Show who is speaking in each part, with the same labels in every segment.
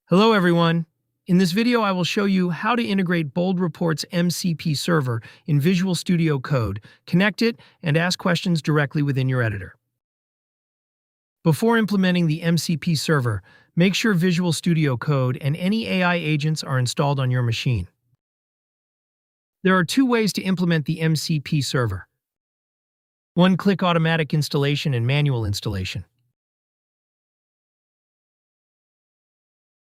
Speaker 1: Hello everyone. In this video I will show you how to integrate Bold Reports MCP Server in Visual Studio Code, connect it, and ask questions directly within your editor. Before implementing the MCP Server, make sure Visual Studio Code and any AI agents are installed on your machine. There are two ways to implement the MCP Server. One-click automatic installation and manual installation.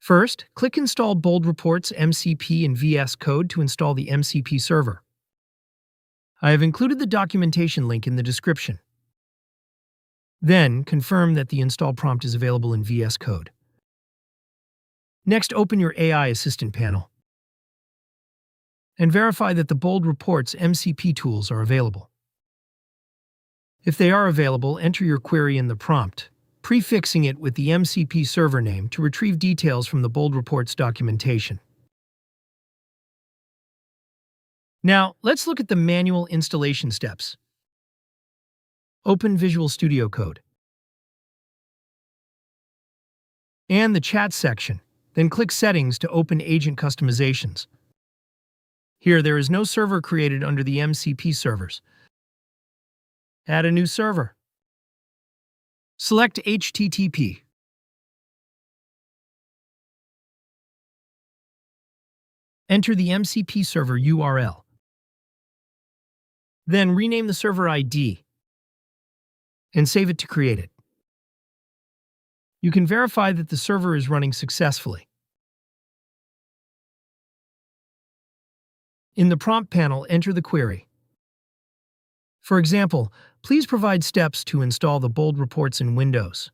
Speaker 1: First, click Install Bold Reports MCP in VS Code to install the MCP server. I have included the documentation link in the description. Then, confirm that the install prompt is available in VS Code. Next, open your AI Assistant panel and verify that the Bold Reports MCP tools are available. If they are available, enter your query in the prompt, prefixing it with the MCP server name to retrieve details from the Bold Reports documentation. Now, let's look at the manual installation steps. Open Visual Studio Code and the Chat section, then click Settings to open Agent Customizations. Here, there is no server created under the MCP servers. Add a new server. Select HTTP. Enter the MCP server URL. Then rename the server ID and save it to create it. You can verify that the server is running successfully. In the prompt panel, enter the query. For example, please provide steps to install the Bold Reports in Windows.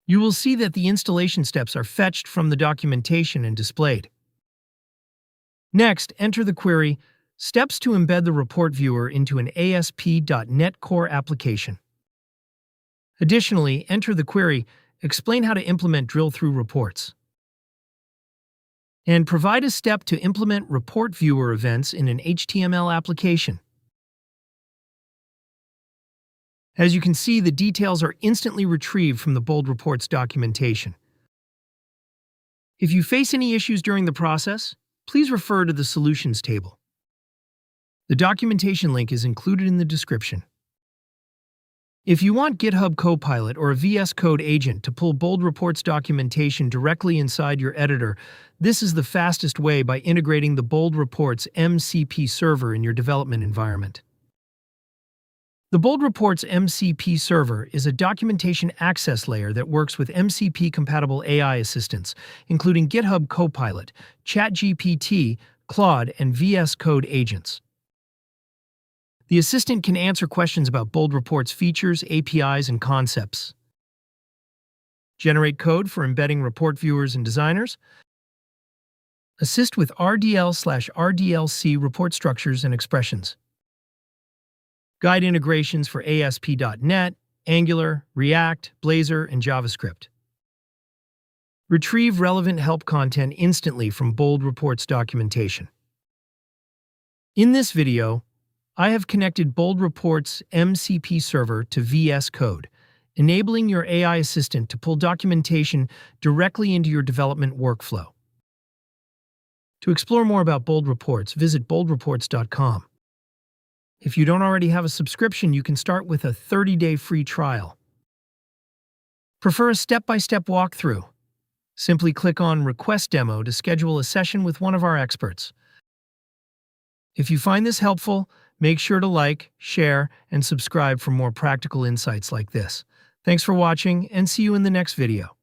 Speaker 1: You will see that the installation steps are fetched from the documentation and displayed. Next, enter the query, Steps to embed the report viewer into an ASP.NET Core application. Additionally, enter the query, Explain how to implement drill-through reports. And provide a step to implement report viewer events in an HTML application. As you can see, the details are instantly retrieved from the Bold Reports documentation. If you face any issues during the process, please refer to the Solutions table. The documentation link is included in the description. If you want GitHub Copilot or a VS Code agent to pull Bold Reports documentation directly inside your editor, this is the fastest way by integrating the Bold Reports MCP server in your development environment. The Bold Reports MCP server is a documentation access layer that works with MCP-compatible AI assistants, including GitHub Copilot, ChatGPT, Claude, and VS Code agents. The assistant can answer questions about Bold Reports features, APIs, and concepts. Generate code for embedding report viewers and designers. Assist with RDL/RDLC report structures and expressions. Guide integrations for ASP.NET, Angular, React, Blazor, and JavaScript. Retrieve relevant help content instantly from Bold Reports documentation. In this video, I have connected Bold Reports MCP server to VS Code, enabling your AI assistant to pull documentation directly into your development workflow. To explore more about Bold Reports, visit boldreports.com. If you don't already have a subscription, you can start with a 30-day free trial. Prefer a step-by-step walkthrough? Simply click on Request Demo to schedule a session with one of our experts. If you find this helpful, make sure to like, share, and subscribe for more practical insights like this. Thanks for watching, and see you in the next video.